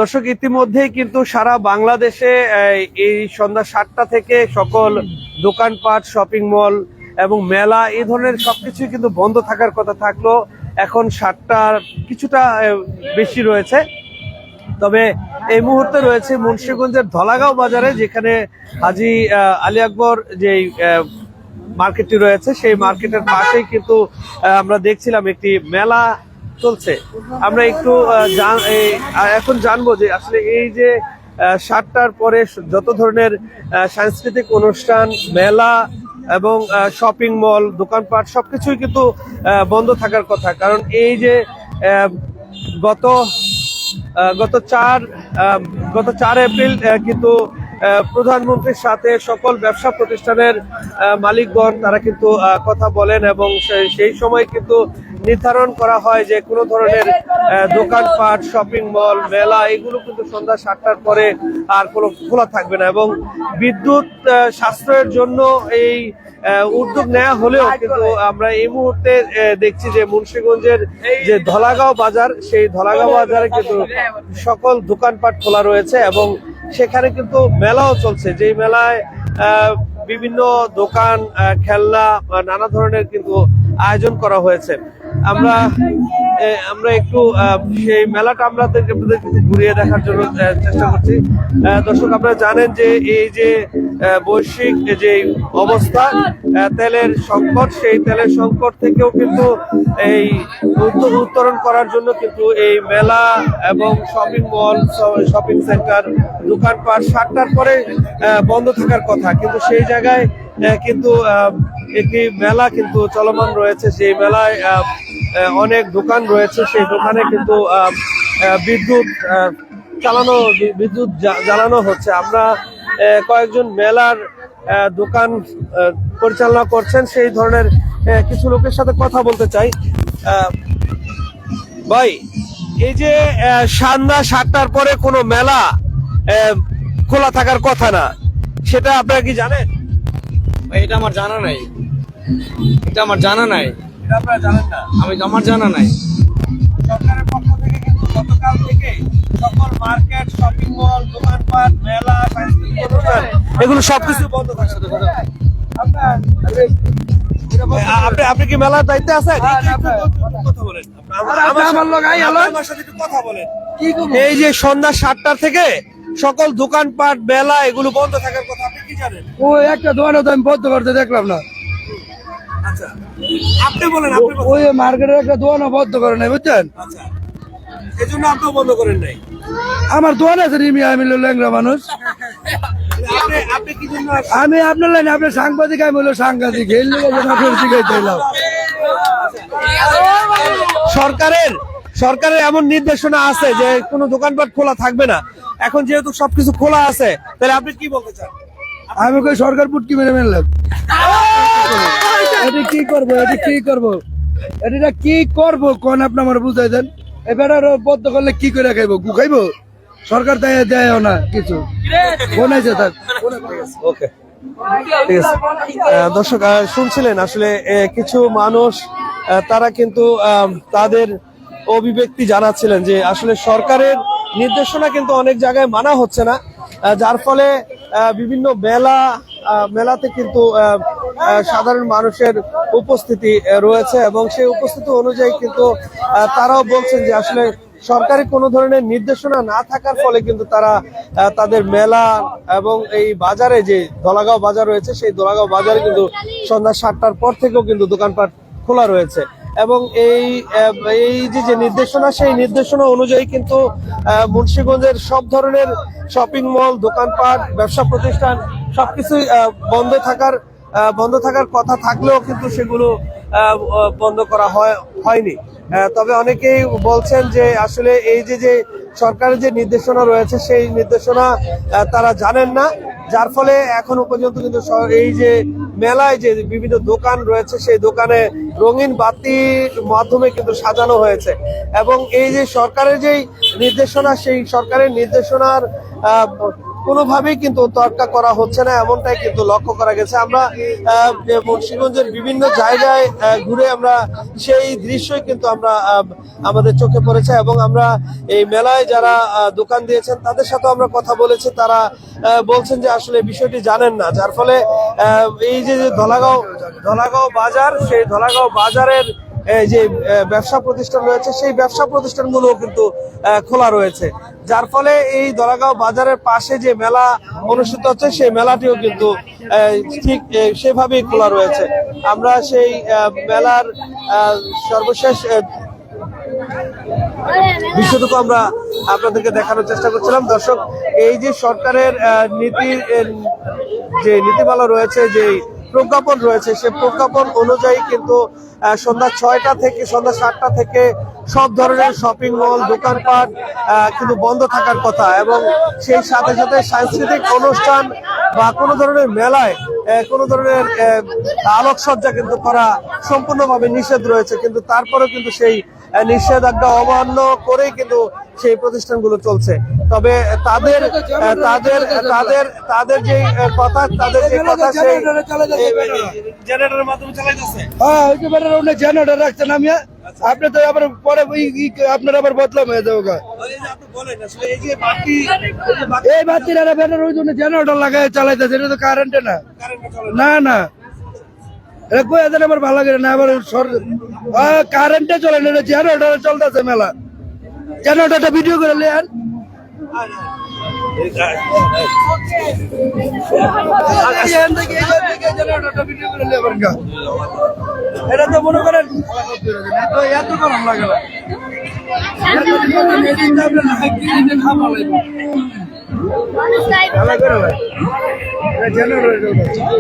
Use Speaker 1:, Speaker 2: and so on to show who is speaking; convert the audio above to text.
Speaker 1: দর্শক, ইতিমধ্যেই কিন্তু সারা বাংলাদেশে এই সন্ধ্যা 7টা থেকে সকল দোকানপাট, শপিং মল এবং মেলা এই ধরনের সবকিছুই কিন্তু বন্ধ থাকার কথা থাকলো এখন 7টার কিছুটা বেশি রয়েছে। তবে এই মুহূর্তে রয়েছে মুন্সিগঞ্জের ধলাগাঁও বাজারে, যেখানে হাজী আলী আকবর যে মার্কেটটি রয়েছে সেই মার্কেটের পাশেই কিন্তু আমরা দেখছিলাম একটি মেলা চলছে। আমরা একটু এখন জানবো যে আসলে এই যে 7টার পরে যত ধরনের সাংস্কৃতিক অনুষ্ঠান, মেলা এবং শপিং মল, দোকানপাট সবকিছুই কিন্তু বন্ধ থাকার কথা। কারণ এই যে গত 4 এপ্রিল কিন্তু প্রধানমন্ত্রীর সাথে সকল ব্যবসা প্রতিষ্ঠানের মালিকগণ তারা কিন্তু কথা বলেন এবং সেই সময় কিন্তু নির্ধারণ করা হয় যে কোনো ধরনের দোকানপাট, শপিং মল, মেলা এগুলো কিন্তু সন্ধ্যা 7টার পরে আর কোনো খোলা থাকবে না। এবং বিদ্যুৎ সাশ্রয়ের জন্য এই উদ্যোগ নেওয়া হলেও কিন্তু আমরা এই মুহূর্তে দেখছি যে মুন্সিগঞ্জের যে ধলাগাঁও বাজার, সেই ধলাগাঁও বাজারে কিন্তু সকল দোকানপাট খোলা রয়েছে এবং সেখানে কিন্তু মেলাও চলছে। যেই মেলায় বিভিন্ন দোকান, খেলনা, নানা ধরনের কিন্তু আয়োজন করা হয়েছে। আমরা একটু সেই মেলাটা আপনাদের ঘুরিয়ে দেখার জন্য চেষ্টা করছি। দর্শক, আপনারা জানেন যে এই যে বৈশ্বিক যে অবস্থা, তেলের সংকট, সেই তেলের সংকট থেকেও কিন্তু এই উত্তরণ করার জন্য কিন্তু এই মেলা এবং শপিং মল, শপিং সেন্টার, দোকানপাট 7টার পরে বন্ধ থাকার কথা, কিন্তু সেই জায়গায় কিন্তু একটি মেলা কিন্তু চলমান রয়েছে। সেই মেলায় অনেক দোকান রয়েছে, সেই দোকানে কিন্তু বিদ্যুৎ জ্বালানো হচ্ছে। আমরা কয়েকজন মেলার দোকান পরিচালনা করছেন সেই ধরনের কিছু লোকের সাথে কথা বলতে চাই। ভাই, এই যে সন্ধ্যা 7টার পরে কোনো মেলা খোলা থাকার কথা না, সেটা আপনারা কি জানেন?
Speaker 2: এটা আমার জানা নাই।
Speaker 1: এটা আপনারা জানেন না?
Speaker 2: আমার জানা নাই।
Speaker 1: সরকারের পক্ষ থেকে কিন্তু গতকাল থেকে সকল মার্কেট, শপিং মল, দোকানপাট, মেলা, সাংস্কৃতিক অনুষ্ঠান এগুলো সবকিছু বন্ধ থাকছে। আপনি কি মেলার দায়িত্বে আছেন? কথা বলেন। আমার সাথে একটু কথা বলেন। এই যে সন্ধ্যা 7টা থেকে সকল দোকানপাট, মেলা এগুলো বন্ধ থাকার কথা, আপনি কি জানেন?
Speaker 3: ওই একটা দোকানও তো আমি বন্ধ করতে দেখলাম না।
Speaker 1: আচ্ছা, আপনি বলেন।
Speaker 3: ওই মার্কেটের একটা দোকানও বন্ধ করে নাই, বুঝছেন?
Speaker 1: আচ্ছা, এই জন্য আপনিও বন্ধ করেন নাই?
Speaker 3: আমার দোকান আছে, আমি ল্যাংরা মানুষ।
Speaker 1: আপনি কি জন্য?
Speaker 3: আমি আপনার লাইনে, আপনার সাংবাদিক, আমি হলো সাংবাদিক। এই লোক শিখাইতে এলাম।
Speaker 1: সরকারের এমন নির্দেশনা আছে যে কোনো দোকানপাট খোলা থাকবে না। এখন যেহেতু সবকিছু খোলা আছে, তাহলে আপনি কি বলতে চান?
Speaker 3: আমি কই সরকার পুটকি মেরে মেরলাম। এটা কি করবো কোন আপনি আমার বুঝাই দেন। এবার বদ্ধ করলে কি করে খাইবো? গু খাইবো? সরকার দেয় না কিছু। বনাইছে থাক।
Speaker 1: ওকে, ঠিক আছে। দর্শক, শুনছিলেন আসলে কিছু মানুষ তারা কিন্তু তাদের অভিব্যক্তি জানাচ্ছিলেন যে আসলে সরকারের নির্দেশনা কিন্তু অনেক জায়গায় মানা হচ্ছে না, যার ফলে বিভিন্ন মেলাতে কিন্তু সাধারণ মানুষের উপস্থিতি রয়েছে এবং সেই উপস্থিতি অনুযায়ী কিন্তু তারাও বলছেন যে আসলে সরকারি কোনো ধরনের নির্দেশনা না থাকার ফলে কিন্তু তারা তাদের মেলা এবং এই বাজারে যে ধলাগাঁও বাজার রয়েছে, সেই ধলাগাঁও বাজারে কিন্তু সন্ধ্যা 7টার পর থেকেও কিন্তু দোকানপাট খোলা রয়েছে। এবং এই যে নির্দেশনা, সেই নির্দেশনা অনুযায়ী কিন্তু মুন্সিগঞ্জের সব ধরনের শপিং মল, দোকানপাট, ব্যবসা প্রতিষ্ঠান সবকিছুই বন্ধ থাকার কথা থাকলেও কিন্তু সেগুলো বন্ধ করা হয়নি। তবে অনেকেই বলছেন যে আসলে এই যে সরকারের যে নির্দেশনা রয়েছে, সেই নির্দেশনা তারা জানেন না, যার ফলে এখনো পর্যন্ত কিন্তু এই যে মেলায় যে বিভিন্ন দোকান রয়েছে, সেই দোকানে রঙিন বাতির মাধ্যমে কিন্তু সাজানো হয়েছে। এবং এই যে সরকারের যেই নির্দেশনা, সেই সরকারের নির্দেশনার কোনোভাবেই কিন্তু তোয়াক্কা করা হচ্ছে না, এমনটাই কিন্তু লক্ষ্য করা গেছে। আমরা মুন্সিগঞ্জের বিভিন্ন জায়গায় ঘুরে আমরা সেই দৃশ্যই কিন্তু আমরা আমাদের চোখে পড়েছে, এবং আমরা এই মেলায় যারা দোকান দিয়েছেন তাদের সাথে আমরা কথা বলেছি। তারা বলছেন যে আসলে বিষয়টি জানেন না, যার ফলে এই যে ধলাগাঁও বাজার, সেই ধলাগাঁও বাজারের যে ব্যবসা প্রতিষ্ঠান রয়েছে সেই ব্যবসা প্রতিষ্ঠানগুলো কিন্তু খোলা রয়েছে, যার ফলে এই ধলাগাঁও বাজারের পাশে যে মেলা অনুষ্ঠিত হচ্ছে সেই মেলাটিও কিন্তু ঠিক সেভাবেই খোলা রয়েছে। আমরা সেই মেলার সর্বশেষ বিষয়টুকু আমরা আপনাদেরকে দেখানোর চেষ্টা করছিলাম। দর্শক, এই যে সরকারের যে নীতিমালা রয়েছে, যে প্রজ্ঞাপন রয়েছে, সেই প্রজ্ঞাপন অনুযায়ী কিন্তু সন্ধ্যা 6টা থেকে সন্ধ্যা 7টা থেকে সব ধরনের শপিং মল, দোকানপাট কিন্তু বন্ধ থাকার কথা, এবং সেই সাথে সাথে সাংস্কৃতিক অনুষ্ঠান বা কোনো ধরনের মেলায় কোনো ধরনের আলোকসজ্জা কিন্তু করা সম্পূর্ণভাবে নিষেধ রয়েছে। কিন্তু তারপরেও কিন্তু সেই নিষেধাজ্ঞা অমান্য করেই কিন্তু সেই প্রতিষ্ঠানগুলো চলছে। তবে তাদের যে কথা সেই জেনারেটরের মাধ্যমে চালাইতেছে।
Speaker 3: হ্যাঁ, ওই যে ব্যাটার ওখানে জেনারেটর রাখছেন আমি, আপনি তো আবার পরে আপনার আবার বদলাম হয়ে যাবো। এই বাতিরা ব্যাটার ওই জন্য জেনারেটর লাগাই চালাইতেছে, এটা তো কারেন্টে না। না না, এটা কই এদের আবার ভালো লাগে না, আবার কারেন্টে চলে না, জেনারেটর চলতেছে মেলা। জেনারেটরটা ভিডিও করে নেন। এটা তো মনে করেন এত গরম লাগে না, জেনারেটর